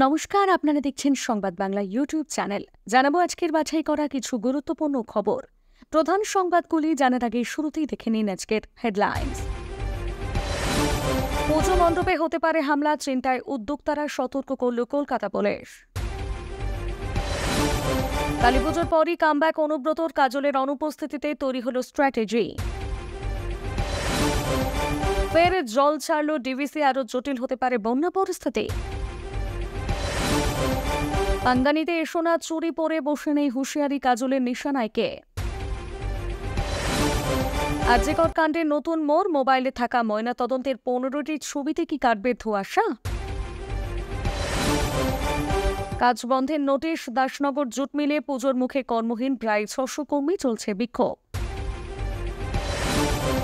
নমস্কার, আপনারা দেখছেন সংবাদ বাংলা ইউটিউব চ্যানেল। জানাবো আজকের বাছাই করা কিছু গুরুত্বপূর্ণ খবর। প্রধান সংবাদগুলি জানার আগে শুরুতেই দেখে নিন আজকের হেডলাইন্স। পুজো মণ্ডপে হতে পারে হামলা, চিন্তায় উদ্যোক্তারা সতর্ক করল কলকাতা পুলিশ। কালীপুজোর পরই কামব্যাক অনুব্রতর, কাজলের অনুপস্থিতিতে তৈরি হল স্ট্র্যাটেজি। ফের জল ছাড়ল ডিভিসি, আরও জটিল হতে পারে বন্যা পরিস্থিতি। পাঙ্গানিতে এসো না, চুরি পরে বসে নেই, হুঁশিয়ারি কাজলের নিশানায় কে। আরজিকর কাণ্ডে নতুন মোড়, মোবাইলে থাকা ময়না তদন্তের 15টি ছবিতে কি কাটবে ধোঁয়াশা। কাজ বন্ধের নোটিশ, দাসনগর জুট মিলে পুজোর মুখে কর্মহীন প্রায় 600 কর্মী, চলছে বিক্ষোভ।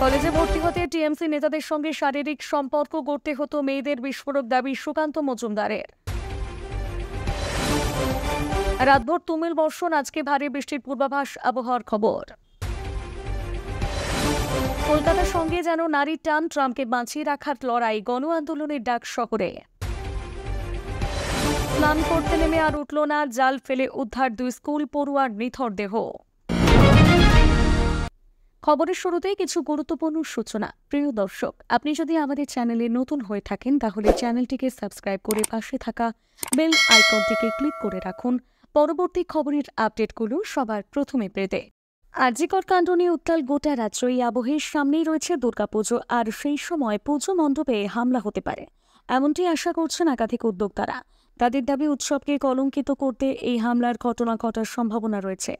কলেজে ভর্তি হতে টিএমসি নেতাদের সঙ্গে শারীরিক সম্পর্ক গড়তে হতো মেয়েদের, বিস্ফোরক দাবি সুকান্ত মজুমদারের। রাতভর তুমিল বর্ষণ, আজকে ভারী বৃষ্টির পূর্বাভাস, আবহাওয়ার খবর। কলকাতার সঙ্গে যেন নারীর টান, ট্রাম্পকে বাঁচিয়ে রাখার লড়াই, গণ আন্দোলনের ডাক শহরে। স্নান করতে নেমে আর উঠল না, জাল ফেলে উদ্ধার 2 স্কুল পড়ুয়ার নিথর দেহ। খবরের শুরুতেই কিছু গুরুত্বপূর্ণ সূচনা। প্রিয় দর্শক, আপনি যদি আমাদের চ্যানেলে নতুন হয়ে থাকেন তাহলে চ্যানেলটিকে সাবস্ক্রাইব করে পাশে থাকা বেল আইকনটিকে ক্লিক করে রাখুন পরবর্তী খবরের আপডেটগুলো সবার প্রথমে পেতে। আরজিকর কাণ্ড নিয়ে উত্তাল গোটা রাজ্য। এই আবহের সামনেই রয়েছে দুর্গাপুজো, আর সেই সময় পুজো মণ্ডপে হামলা হতে পারে, এমনটি আশা করছেন একাধিক উদ্যোক্তারা। তাদের দাবি, উৎসবকে কলঙ্কিত করতে এই হামলার ঘটনা ঘটার সম্ভাবনা রয়েছে।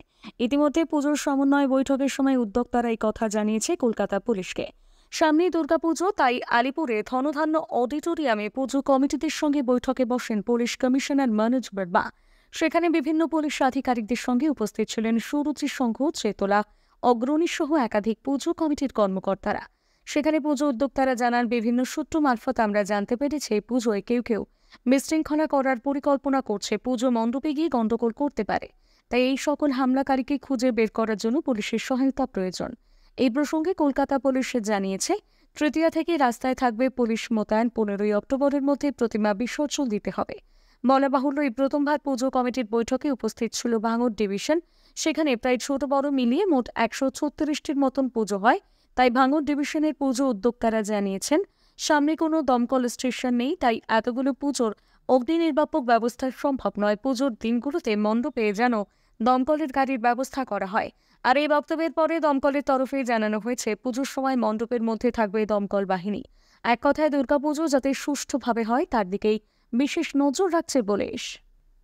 ইতিমধ্যে পুজোর সমন্বয় বৈঠকের সময় উদ্যোক্তারা এই কথা জানিয়েছে কলকাতা পুলিশকে। সামনেই দুর্গাপুজো, তাই আলিপুরে ধনধান্য অডিটোরিয়ামে পুজো কমিটিদের সঙ্গে বৈঠকে বসেন পুলিশ কমিশনার মনোজ বর্মা। সেখানে বিভিন্ন পুলিশ আধিকারিকদের সঙ্গে উপস্থিত ছিলেন সুরুচি সংঘ, চেতলা অগ্রণী সহ একাধিক পুজো কমিটির কর্মকর্তারা। সেখানে পুজো উদ্যোক্তারা জানান, বিভিন্ন সূত্র মারফত আমরা জানতে পেরেছি পুজোয় কেউ কেউ বিশৃঙ্খলা করার পরিকল্পনা করছে, পুজো মণ্ডপে গিয়ে গণ্ডগোল করতে পারে। তাই এই সকল হামলাকারীকে খুঁজে বের করার জন্য পুলিশের সহায়তা প্রয়োজন। এই প্রসঙ্গে কলকাতা পুলিশ জানিয়েছে, তৃতীয়া থেকে রাস্তায় থাকবে পুলিশ মোতায়েন। 15ই অক্টোবরের মধ্যে প্রতিমা বিসর্জন দিতে হবে। বলা বাহুল্য, এই প্রথমবার পুজো কমিটির বৈঠকে উপস্থিত ছিল ভাঙড় ডিভিশন। সেখানে প্রায় ছোট বড় মিলিয়ে মোট 136টির মতন পুজো হয়। তাই ভাঙড় ডিভিশনের পুজো উদ্যোক্তারা জানিয়েছেন, সামনে কোনো দমকল স্টেশন নেই, তাই এতগুলো পুজোর অগ্নি নির্বাপক ব্যবস্থা সম্ভব নয়। পুজোর দিনগুলোতে মণ্ডপে যেন দমকলের গাড়ির ব্যবস্থা করা হয়। আর এই বক্তব্যের পরে দমকলের তরফে জানানো হয়েছে, পুজোর সময় মণ্ডপের মধ্যে থাকবে দমকল বাহিনী। এক কথায় দুর্গাপুজো যাতে সুষ্ঠুভাবে হয় তার দিকেই বিশেষ নজর রাখছে পুলিশ।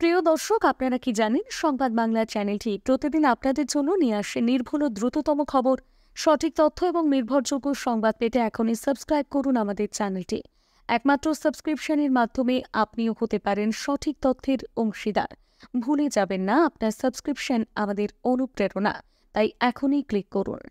প্রিয় দর্শক, আপনারা কি জানেন, সংবাদ বাংলা চ্যানেলটি প্রতিদিন আপনাদের জন্য নিয়ে আসে নির্ভুল ও দ্রুততম খবর। সঠিক তথ্য এবং নির্ভরযোগ্য সংবাদ পেতে এখনই সাবস্ক্রাইব করুন আমাদের চ্যানেলটি। একমাত্র সাবস্ক্রিপশনের মাধ্যমে আপনিও হতে পারেন সঠিক তথ্যের অংশীদার। ভুলে যাবেন না, আপনার সাবস্ক্রিপশন আমাদের অনুপ্রেরণা, তাই এখনই ক্লিক করুন।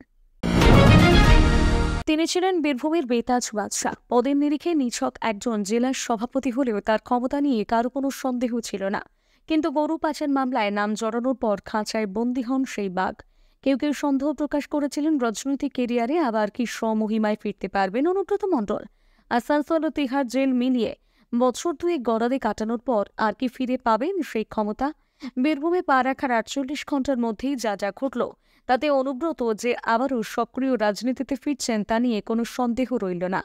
তিনি ছিলেন বীরভূমের বেতাজ বাদশাহ। পদের নিরিখে নিছক একজন জেলার সভাপতি হলেও তার ক্ষমতা নিয়ে কারো কোনো সন্দেহ ছিল না। কিন্তু গরু পাচার মামলায় নাম জড়ানোর পর খাঁচায় বন্দী হন সেই বাঘ। কেউ কেউ সন্দেহ প্রকাশ করেছিলেন রাজনৈতিক কেরিয়ারে আবার কি স্বমহিমায় ফিরতে পারবেন অনুব্রত মণ্ডল। আসানসোল ও তিহার জেল মিলিয়ে বছর 2 গড়াদে কাটানোর পর আর কি ফিরে পাবেন সেই ক্ষমতা? বীরভূমে পা রাখার 48 ঘণ্টার মধ্যেই যা যা ঘটল, তাতে অনুব্রত যে আবারও সক্রিয় রাজনীতিতে ফিরছেন তা নিয়ে কোনো সন্দেহ রইল না।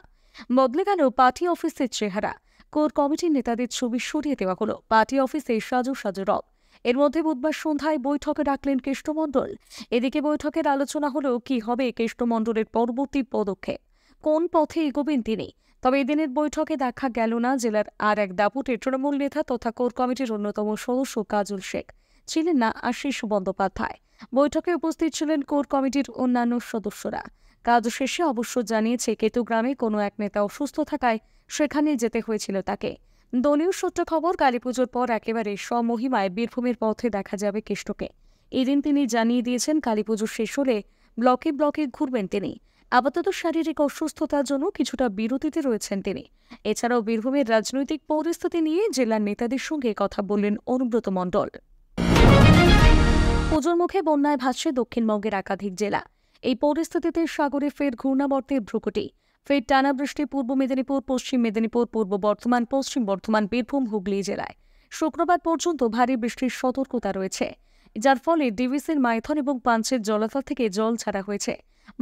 বদলে গেল পার্টি অফিসের চেহারা। কোর কমিটির নেতাদের ছবি সরিয়ে দেওয়া হলো, পার্টি অফিসে সাজু সাজু রব। এর মধ্যে বুধবার সন্ধ্যায় বৈঠকে ডাকলেন কেষ্টমণ্ডল। এদিকে বৈঠকের আলোচনা হলো কি হবে কেষ্টমণ্ডলের পরবর্তী পদক্ষেপ, কোন পথে এগোবেন তিনি। তবে এদিনের বৈঠকে দেখা গেল না জেলার আর এক দাপুটে তৃণমূল নেতা তথা কোর কমিটির অন্যতম সদস্য কাজল শেখ, ছিলেন না আশিস বন্দ্যোপাধ্যায়। বৈঠকে উপস্থিত ছিলেন কোর কমিটির অন্যান্য সদস্যরা। কাজ শেষে অবশ্য জানিয়েছে, কেতুগ্রামে কোনো এক নেতা অসুস্থ থাকায় সেখানে যেতে হয়েছিল তাকে। দলীয় সূত্র খবর, কালীপুজোর পর একেবারে স্বমহিমায় বীরভূমের পথে দেখা যাবে কেষ্টকে। এদিন তিনি জানিয়ে দিয়েছেন, কালীপুজো শেষ হলে ব্লকে ব্লকে ঘুরবেন তিনি। আপাতত শারীরিক অসুস্থতার জন্য কিছুটা বিরতিতে রয়েছেন তিনি। এছাড়াও বীরভূমের রাজনৈতিক পরিস্থিতি নিয়ে জেলার নেতাদের সঙ্গে কথা বললেন অনুব্রত মণ্ডল। পুজোর মুখে বন্যায় ভাসছে দক্ষিণবঙ্গের একাধিক জেলা। এই পরিস্থিতিতে সাগরে ফের ঘূর্ণাবর্তের ভ্রুকুটি। ফের টানা বৃষ্টি পূর্ব মেদিনীপুর, পশ্চিম মেদিনীপুর, পূর্ব বর্ধমান, পশ্চিম বর্ধমান, বীরভূম, হুগলি জেলায়। শুক্রবার পর্যন্ত ভারী বৃষ্টির সতর্কতা রয়েছে, যার ফলে ডিভিসির মাইথন এবং পাঞ্চের জলাধার থেকে জল ছাড়া হয়েছে।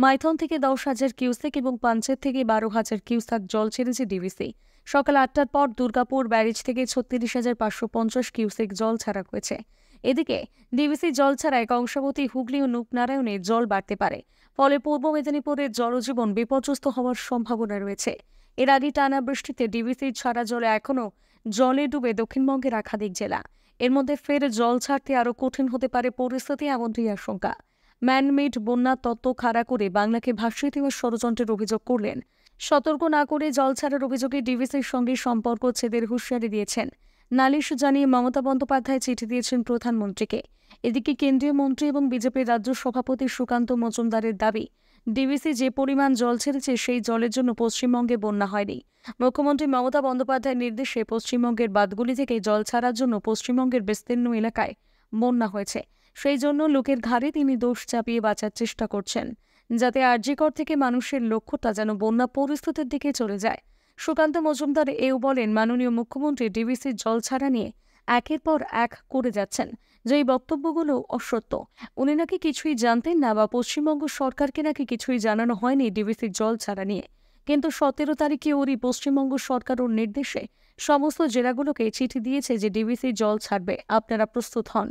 মাইথন থেকে 10,000 কিউসেক এবং পাঞ্চের থেকে 12,000 কিউসেক জল ছেড়েছে ডিভিসি। সকাল 8টার পর দুর্গাপুর ব্যারেজ থেকে 36,550 কিউসেক জল ছাড়া হয়েছে। এদিকে ডিভিসি জল ছাড়ায় কংসাবতী, হুগলি ও রূপনারায়ণে জল বাড়তে পারে, ফলে পূর্ব মেদিনীপুরের জনজীবন বিপর্যস্ত হওয়ার সম্ভাবনা রয়েছে। এর আগে টানা বৃষ্টিতে ডিভিসির ছাড়া জলে এখনও জলে ডুবে দক্ষিণবঙ্গের একাধিক জেলা। এর মধ্যে ফের জল ছাড়তে আরও কঠিন হতে পারে পরিস্থিতি, এমনটাই আশঙ্কা। ম্যানমেড বন্যা তত্ত্ব খাড়া করে বাংলাকে ভাসিয়ে দেওয়ার ষড়যন্ত্রের অভিযোগ করলেন। সতর্ক না করে জল ছাড়ার অভিযোগে ডিভিসির সঙ্গে সম্পর্ক ছেদের হুঁশিয়ারি দিয়েছেন। নালিশ জানিয়ে মমতা বন্দ্যোপাধ্যায় চিঠি দিয়েছেন প্রধানমন্ত্রীকে। এদিকে কেন্দ্রীয় মন্ত্রী এবং বিজেপির রাজ্য সভাপতি সুকান্ত মজুমদারের দাবি, ডিভিসি যে পরিমাণ জল ছেড়েছে সেই জলের জন্য পশ্চিমবঙ্গে বন্যা হয়নি। মুখ্যমন্ত্রী মমতা বন্দ্যোপাধ্যায়ের নির্দেশে পশ্চিমবঙ্গের বাঁধগুলি থেকে জল ছাড়ার জন্য পশ্চিমবঙ্গের বিস্তীর্ণ এলাকায় বন্যা হয়েছে। সেই জন্য লোকের ঘাড়ে তিনি দোষ চাপিয়ে বাঁচার চেষ্টা করছেন, যাতে আরজিকর থেকে মানুষের লক্ষ্যটা যেন বন্যা পরিস্থিতির দিকে চলে যায়। সুকান্ত মজুমদার এও বলেন, মাননীয় মুখ্যমন্ত্রী ডিভিসির জল ছাড়া নিয়ে একের পর এক করে যাচ্ছেন, যে এই বক্তব্যগুলো অসত্য। উনি নাকি কিছুই জানতেন না, বা পশ্চিমবঙ্গ সরকারকে নাকি কিছুই জানানো হয়নি ডিভিসির জল ছাড়া নিয়ে। কিন্তু 17 তারিখে ওরই পশ্চিমবঙ্গ সরকার ওর নির্দেশে সমস্ত জেলাগুলোকে চিঠি দিয়েছে যে ডিভিসি জল ছাড়বে, আপনারা প্রস্তুত হন।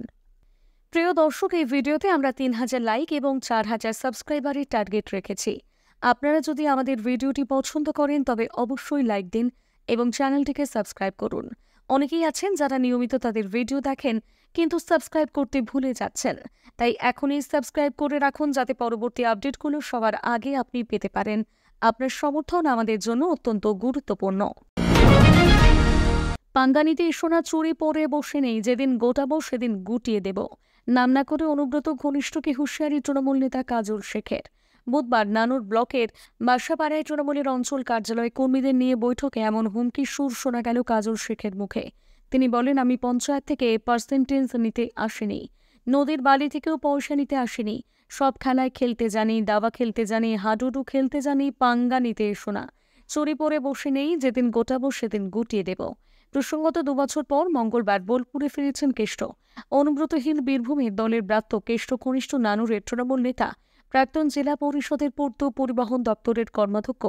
প্রিয় দর্শক, এই ভিডিওতে আমরা 3000 লাইক এবং 4000 সাবস্ক্রাইবারের টার্গেট রেখেছি। আপনারা যদি আমাদের ভিডিওটি পছন্দ করেন তবে অবশ্যই লাইক দিন এবং চ্যানেলটিকে সাবস্ক্রাইব করুন। অনেকেই আছেন যারা নিয়মিত তাদের ভিডিও দেখেন কিন্তু সাবস্ক্রাইব করতে ভুলে যাচ্ছেন, তাই এখনই সাবস্ক্রাইব করে রাখুন যাতে পরবর্তী আপডেটগুলো সবার আগে আপনি পেতে পারেন। আপনার সমর্থন আমাদের জন্য অত্যন্ত গুরুত্বপূর্ণ। পাঙ্গানিতে সোনা চুরি পরে বসে নেই, যেদিন গোটাবো সেদিন গুটিয়ে দেব। নাম না করে অনুব্রত ঘনিষ্ঠকে হুঁশিয়ারি তৃণমূল নেতা কাজল শেখের। বুধবার নানুর ব্লকের বাসাপাড়ায় তৃণমূলের অঞ্চল কার্যালয়ে কর্মীদের নিয়ে বৈঠকে এমন হুমকি সুর শোনা গেল কাজল শেখের মুখে। তিনি বলেন, আমি পঞ্চায়েত থেকে পার্সেন্টেজ নিতে আসিনি, নদীর বালি থেকেও পয়সা নিতে আসিনি। সব খেলায় খেলতে জানি, দাবা খেলতে জানি, হাডুডু খেলতে জানি, পাঙ্গা নিতে এসো না। চুরি পরে বসে নেই, যেদিন গোটাবো সেদিন গুটিয়ে দেব। প্রসঙ্গত 2 বছর পর মঙ্গলবার বোলপুরে ফিরেছেন কেষ্ট। অনুব্রতহীন বীরভূমের দলের ব্রাত্য কেষ্ট ঘনিষ্ঠ নানুরের তৃণমূল নেতা, প্রাক্তন জেলা পরিষদের পূর্ত পরিবহন দপ্তরের কর্মাধ্যক্ষ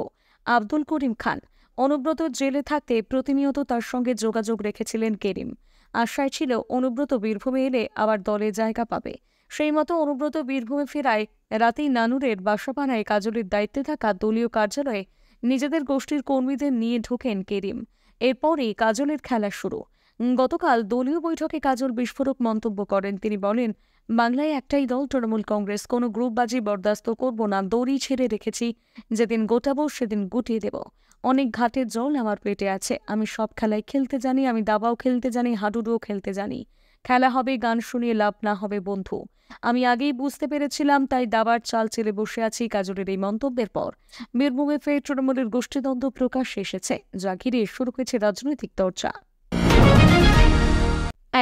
আব্দুল করিম খান। অনুব্রত জেলে থাকতে প্রতিনিয়ত তার সঙ্গে যোগাযোগ রেখেছিলেন কেরিম। আশায় ছিল অনুব্রত বীরভূমে এলে আবার দলে জায়গা পাবে। সেই মতো অনুব্রত বীরভূমে ফেরায় রাতেই নানুরের বাসাপাড়ায় কাজলের দায়িত্বে থাকা দলীয় কার্যালয়ে নিজেদের গোষ্ঠীর কর্মীদের নিয়ে ঢোকেন কেরিম। এরপরই কাজলের খেলা শুরু। গতকাল দলীয় বৈঠকে কাজল বিস্ফোরক মন্তব্য করেন। তিনি বলেন, বাংলায় একটাই দল তৃণমূল কংগ্রেস, কোনো গ্রুপবাজি বরদাস্ত করব না। দড়ি ছেড়ে রেখেছি, যেদিন গোটাবো সেদিন গুটিয়ে দেব। অনেক ঘাটের জল আমার পেটে আছে। আমি সব খেলায় খেলতে জানি, আমি দাবাও খেলতে জানি, হাডুডুও খেলতে জানি। খেলা হবে গান শুনিয়ে, লাভ না হবে বন্ধু। আমি আগেই বুঝতে পেরেছিলাম, তাই দাবার চাল চেলে বসে আছি। কাজলের এই মন্তব্যের পর বীরভূমে ফের তৃণমূলের গোষ্ঠীদ্বন্দ্ব প্রকাশ্যে এসেছে, যা ঘিরে শুরু হয়েছে রাজনৈতিক চর্চা।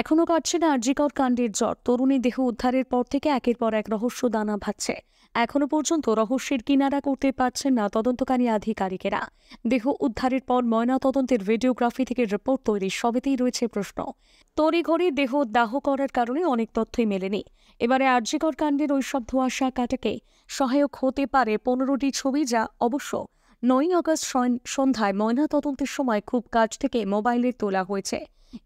এখনও কাটছে না আরজিকর কাণ্ডের জ্বর। তরুণী দেহ উদ্ধারের পর থেকে একের পর এক রহস্য দানা বাঁধছে। এখনও পর্যন্ত রহস্যের কিনারা করতে পারছেন না তদন্তকারী আধিকারিকেরা। দেহ উদ্ধারের পর ময়না তদন্তের ভিডিওগ্রাফি থেকে রিপোর্ট তৈরি, সবেতেই রয়েছে প্রশ্ন। তড়িঘড়ি দেহ দাহ করার কারণে অনেক তথ্যই মেলেনি। এবারে আরজিকর কাণ্ডের ওইসব ধোঁয়াশা কাটাকে সহায়ক হতে পারে 15টি ছবি, যা অবশ্য 9 আগস্ট সন্ধ্যায় ময়না তদন্তের সময় খুব কাছ থেকে মোবাইলে তোলা হয়েছে।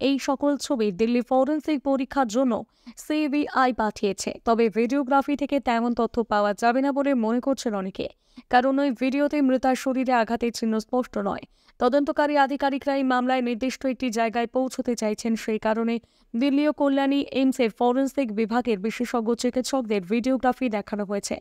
এই সকল ছবি দিল্লি ফরেন্সিক পরীক্ষার জন্য সিবিআই পাঠিয়েছে। তবে ভিডিওগ্রাফি থেকে তেমন তথ্য পাওয়া যাবে না বলে মনে করছেন অনেকে, কারণ ওই ভিডিওতে মৃতার শরীরে আঘাতের চিহ্ন স্পষ্ট নয়। তদন্তকারী আধিকারিকরা এই মামলায় নির্দিষ্ট একটি জায়গায় পৌঁছতে চাইছেন। সেই কারণে দিল্লি ও কল্যাণী এইমসের ফরেন্সিক বিভাগের বিশেষজ্ঞ চিকিৎসকদের ভিডিওগ্রাফি দেখানো হয়েছে,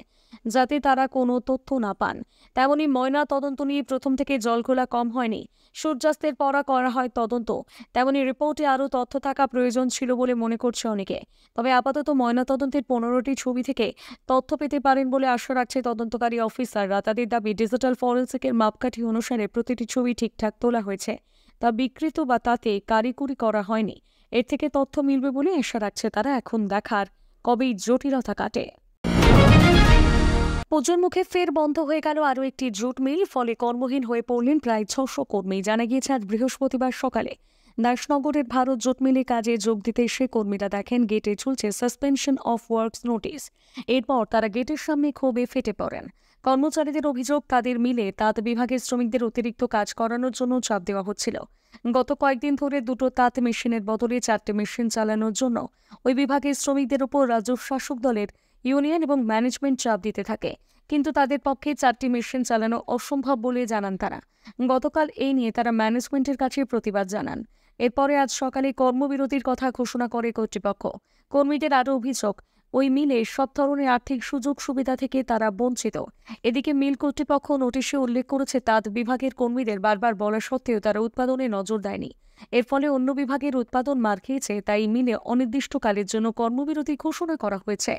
যাতে তারা কোনো তথ্য না পান। তেমনি ময়না তদন্ত নিয়ে প্রথম থেকে জলঘোলা কম হয়নি। সূর্যাস্তের পরা করা হয় তদন্ত, তেমনি রিপোর্টে আরও তথ্য থাকা প্রয়োজন ছিল বলে মনে করছে অনেকে। তবে আপাতত ময়না তদন্তের 15টি ছবি থেকে তথ্য পেতে পারেন বলে আশা রাখছে তদন্তকারী অফিসাররা। তাদের দাবি, ডিজিটাল ফরেন্সিকের মাপকাঠি অনুসারে প্রতিটি ছবি ঠিকঠাক তোলা হয়েছে, তা বিকৃত বা তাতে কারিকুরি করা হয়নি। এর থেকে তথ্য মিলবে বলে আশা রাখছে তারা। এখন দেখার কবেই জটিলতা কাটে। পুজোর মুখে ফের বন্ধ হয়ে গেল আরও একটি জুট মিল, ফলে কর্মহীন হয়ে পড়লেন প্রায় 600 কর্মী। জানা গিয়েছে আজ বৃহস্পতিবার সকালে দাসনগরের ভারত জোট মিলে কাজে যোগ দিতে এসে কর্মীরা দেখেন গেটে ঝুলছে সাসপেনশন অফ ওয়ার্কস নোটিশ। এরপর তারা গেটের সামনে ক্ষোভে ফেটে পড়েন। কর্মচারীদের অভিযোগ, তাদের মিলে তাঁত বিভাগের শ্রমিকদের অতিরিক্ত কাজ করানোর জন্য চাপ দেওয়া হচ্ছিল। গত কয়েকদিন ধরে দুটো তাঁত মেশিনের বদলে 4টে মেশিন চালানোর জন্য ওই বিভাগের শ্রমিকদের উপর রাজ্য শাসক দলের ইউনিয়ন এবং ম্যানেজমেন্ট চাপ দিতে থাকে, কিন্তু তাদের পক্ষে 4টি মেশিন চালানো অসম্ভব বলে জানান তারা। গতকাল এই নিয়ে তারা ম্যানেজমেন্টের কাছে প্রতিবাদ জানান। এরপরে আজ সকালে কর্মবিরতির কথা ঘোষণা করে কর্তৃপক্ষ। কর্মীদের আরও অভিযোগ, ওই মিলে সব ধরনের আর্থিক সুযোগ সুবিধা থেকে তারা বঞ্চিত। এদিকে মিল কর্তৃপক্ষ নোটিশে উল্লেখ করেছে তাঁত বিভাগের কর্মীদের বারবার বলা সত্ত্বেও তারা উৎপাদনে নজর দেয়নি। এর ফলে অন্য বিভাগের উৎপাদন মার খেয়েছে, তাই মিলে অনির্দিষ্টকালের জন্য কর্মবিরতি ঘোষণা করা হয়েছে।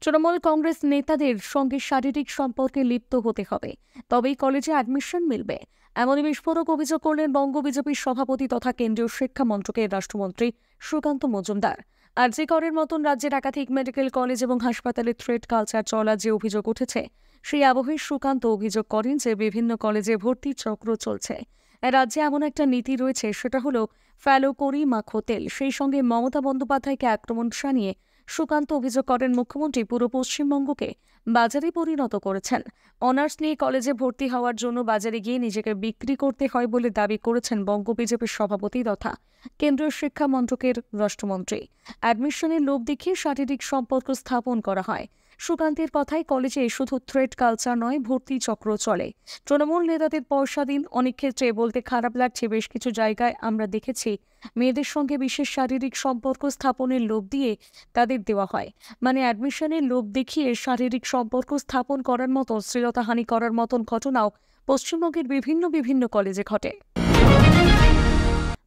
তৃণমূল কংগ্রেস নেতাদের সঙ্গে শারীরিক সম্পর্কে লিপ্ত হতে হবে, তবেই কলেজে অ্যাডমিশন মিলবে, এমনই বিস্ফোরক অভিযোগ করলেন বঙ্গ বিজেপির সভাপতি তথা কেন্দ্রীয় শিক্ষা মন্ত্রকের রাষ্ট্রমন্ত্রী সুকান্ত মজুমদার। আরজি করের মতন রাজ্যের একাধিক মেডিকেল কলেজ এবং হাসপাতালে থ্রেড কালচার চলার যে অভিযোগ উঠেছে, সেই আবহে সুকান্ত অভিযোগ করেন যে বিভিন্ন কলেজে ভর্তি চক্র চলছে। রাজ্যে এমন একটা নীতি রয়েছে, সেটা হলো ফ্যালো করি মাখো তেল। সেই সঙ্গে মমতা বন্দ্যোপাধ্যায়কে আক্রমণ শানিয়ে সুকান্ত অভিযোগ করেন মুখ্যমন্ত্রী পুরো পশ্চিমবঙ্গকে বাজারে পরিণত করেছেন। অনার্স নিয়ে কলেজে ভর্তি হওয়ার জন্য বাজারে গিয়ে নিজেকে বিক্রি করতে হয় বলে দাবি করেছেন বঙ্গ বিজেপির সভাপতি তথা কেন্দ্রীয় শিক্ষা মন্ত্রকের রাষ্ট্রমন্ত্রী। অ্যাডমিশনের লোভ দেখিয়ে শারীরিক সম্পর্ক স্থাপন করা হয়। সুকান্তের কথায় কলেজে শুধু থ্রেড কালচার নয়, ভর্তি চক্র চলে। তৃণমূল নেতাদের পয়সা দিন। অনেক ক্ষেত্রে বলতে খারাপ লাগছে, বেশ কিছু জায়গায় আমরা দেখেছি মেয়েদের সঙ্গে বিশেষ শারীরিক সম্পর্ক স্থাপনের লোভ দিয়ে তাদের দেওয়া হয়। মানে অ্যাডমিশনের লোভ দেখিয়ে শারীরিক সম্পর্ক স্থাপন করার মতো, শ্লীলতাহানি করার মতন ঘটনাও পশ্চিমবঙ্গের বিভিন্ন কলেজে ঘটে।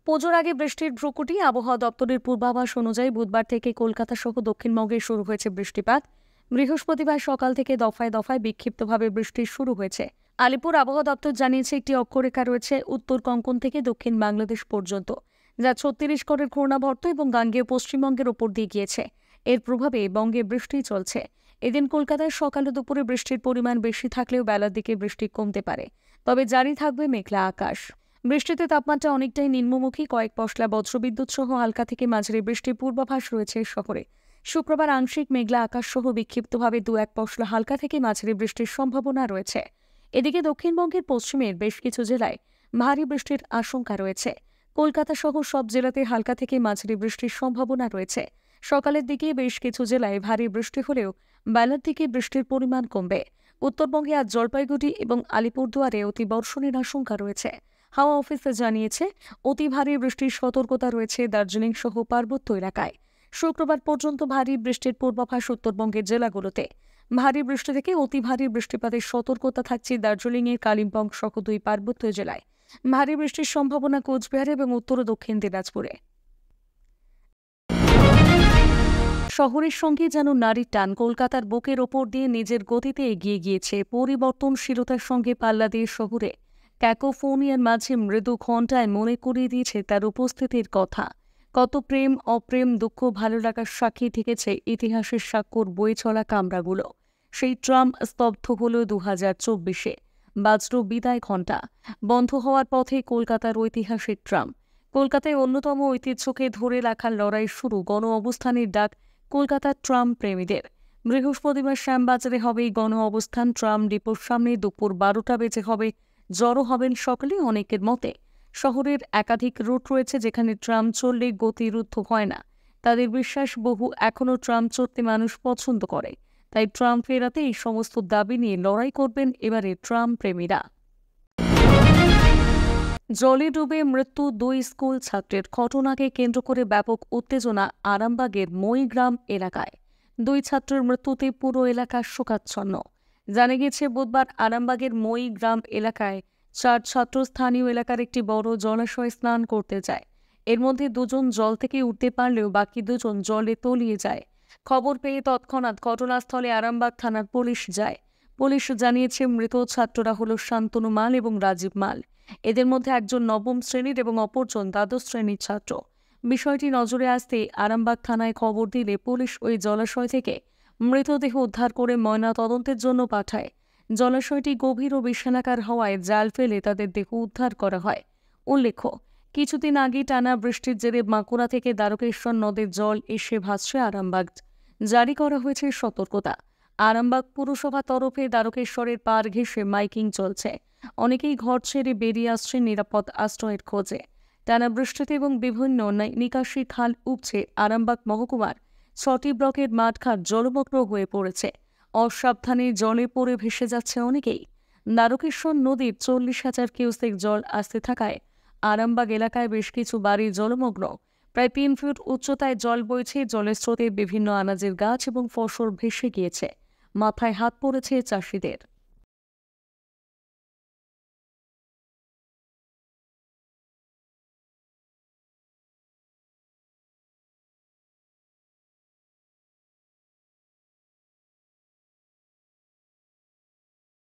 পুজোর আগে বৃষ্টির ভ্রুকুটি। আবহাওয়া দপ্তরের পূর্বাভাস অনুযায়ী বুধবার থেকে কলকাতা সহ দক্ষিণবঙ্গে শুরু হয়েছে বৃষ্টিপাত। বৃহস্পতিবার সকাল থেকে দফায় দফায় বিক্ষিপ্তভাবে বৃষ্টি শুরু হয়েছে। আলিপুর আবহাওয়া দপ্তর জানিয়েছে একটি অক্ষরেখা রয়েছে উত্তর কঙ্কন থেকে দক্ষিণ বাংলাদেশ পর্যন্ত, যা 36 করের ঘূর্ণাবর্ত এবং গাঙ্গেয় পশ্চিমবঙ্গের ওপর দিয়ে গিয়েছে। এর প্রভাবে বঙ্গে বৃষ্টি চলছে। এদিন কলকাতায় সকাল ও দুপুরে বৃষ্টির পরিমাণ বেশি থাকলেও বেলার দিকে বৃষ্টি কমতে পারে, তবে জারি থাকবে মেঘলা আকাশ। বৃষ্টিতে তাপমাত্রা অনেকটাই নিম্নমুখী। কয়েক পশলা বজ্রবিদ্যুৎ সহ হালকা থেকে মাঝারি বৃষ্টির পূর্বাভাস রয়েছে শহরে। শুক্রবার আংশিক মেঘলা আকাশ সহ বিক্ষিপ্তভাবে 2-1 পশলা হালকা থেকে মাঝারি বৃষ্টির সম্ভাবনা রয়েছে। এদিকে দক্ষিণবঙ্গের পশ্চিমের বেশ কিছু জেলায় ভারী বৃষ্টির আশঙ্কা রয়েছে। কলকাতা সহ সব জেলাতে হালকা থেকে মাঝারি বৃষ্টির সম্ভাবনা রয়েছে। সকালের দিকে বেশ কিছু জেলায় ভারী বৃষ্টি হলেও বেলার দিকে বৃষ্টির পরিমাণ কমবে। উত্তরবঙ্গে আজ জলপাইগুড়ি এবং আলিপুরদুয়ারে অতি বর্ষণের আশঙ্কা রয়েছে। হাওয়া অফিস জানিয়েছে অতি ভারী বৃষ্টির সতর্কতা রয়েছে দার্জিলিং সহ পার্বত্য এলাকায়। শুক্রবার পর্যন্ত ভারী বৃষ্টির পূর্বাভাস উত্তরবঙ্গের জেলাগুলোতে। ভারী বৃষ্টি থেকে অতি ভারী বৃষ্টিপাতের সতর্কতা থাকছে দার্জিলিংয়ের কালিম্পং সহ 2 পার্বত্য জেলায়। ভারী বৃষ্টির সম্ভাবনা কোচবিহার এবং উত্তর ও দক্ষিণ দিনাজপুরে। শহরের সঙ্গে যেন নারীর টান কলকাতার বুকের ওপর দিয়ে নিজের গতিতে এগিয়ে গিয়েছে। পরিবর্তনশীলতার সঙ্গে পাল্লা দিয়ে শহরে ক্যাকোফোনিয়ার মাঝে মৃদু ঘণ্টায় মনে করিয়ে দিয়েছে তার উপস্থিতির কথা। কত প্রেম, অপ্রেম, দুঃখ, ভালো লাগার সাক্ষী থেকেছে ইতিহাসের স্বাক্ষর বয়ে চলা কামরাগুলো। সেই ট্রাম স্তব্ধ হল 2024-এ। বাজল বিদায় ঘণ্টা। বন্ধ হওয়ার পথে কলকাতার ঐতিহাসিক ট্রাম। কলকাতায় অন্যতম ঐতিহ্যকে ধরে রাখার লড়াই শুরু। গণ অবস্থানের ডাক কলকাতার ট্রাম প্রেমীদের। বৃহস্পতিবার শ্যামবাজারে হবে এই গণ অবস্থান। ট্রাম ডিপোর সামনে দুপুর 12টা বেজে হবে। জড়ো হবেন সকলে। অনেকের মতে শহরের একাধিক রুট রয়েছে যেখানে ট্রাম চললে গতিরুদ্ধ হয় না। তাদের বিশ্বাস বহু এখনও ট্রাম চড়তে মানুষ পছন্দ করে, তাই ট্রাম ফেরাতে এই সমস্ত দাবি নিয়ে লড়াই করবেন এবারে ট্রাম প্রেমীরা। জলে ডুবে মৃত্যু 2 স্কুল ছাত্রের। ঘটনাকে কেন্দ্র করে ব্যাপক উত্তেজনা আরামবাগের মইগ্রাম এলাকায়। 2 ছাত্রের মৃত্যুতে পুরো এলাকা শোকাচ্ছন্ন। জানা গেছে বুধবার আরামবাগের মইগ্রাম এলাকায় 4 ছাত্র স্থানীয় এলাকার একটি বড় জলাশয়ে স্নান করতে যায়। এর মধ্যে 2 জন জল থেকে উঠতে পারলেও বাকি 2 জন জলে তলিয়ে যায়। খবর পেয়ে তৎক্ষণাৎ ঘটনাস্থলে আরামবাগ থানার পুলিশ যায়। পুলিশ জানিয়েছে মৃত ছাত্ররা হল শান্তনু মাল এবং রাজীব মাল। এদের মধ্যে একজন 9ম শ্রেণীর এবং অপরজন দ্বাদশ শ্রেণীর ছাত্র। বিষয়টি নজরে আসতেই আরামবাগ থানায় খবর দিলে পুলিশ ওই জলাশয় থেকে মৃতদেহ উদ্ধার করে ময়না তদন্তের জন্য পাঠায়। জলাশয়টি গভীর ও বিশালাকার হওয়ায় জাল ফেলে তাদের দেহ উদ্ধার করা হয়। উল্লেখ্য, কিছুদিন আগে টানা বৃষ্টির জেরে বাঁকুড়া থেকে দ্বারকেশ্বর নদের জল এসে ভাসছে আরামবাগ। জারি করা হয়েছে সতর্কতা। আরামবাগ পুরসভা তরফে দ্বারকেশ্বরের পার ঘেঁষে মাইকিং চলছে। অনেকেই ঘর ছেড়ে বেরিয়ে আসছেন নিরাপদ আশ্রয়ের খোঁজে। টানা বৃষ্টিতে এবং বিভিন্ন নিকাশি খাল উপচে আরামবাগ মহকুমার ৬টি ব্লকের মাঠঘাট জলমগ্ন হয়ে পড়েছে। অসাবধানে জলে পড়ে ভেসে যাচ্ছে অনেকেই। দ্বারকেশ্বর নদীর ৪০,০০০ কিউসেক জল আসতে থাকায় আরামবাগ এলাকায় বেশ কিছু বাড়ি জলমগ্ন। প্রায় ৩ ফুট উচ্চতায় জল বইছে। জলের স্রোতে বিভিন্ন আনাজের গাছ এবং ফসল ভেসে গিয়েছে। মাথায় হাত পড়েছে চাষিদের।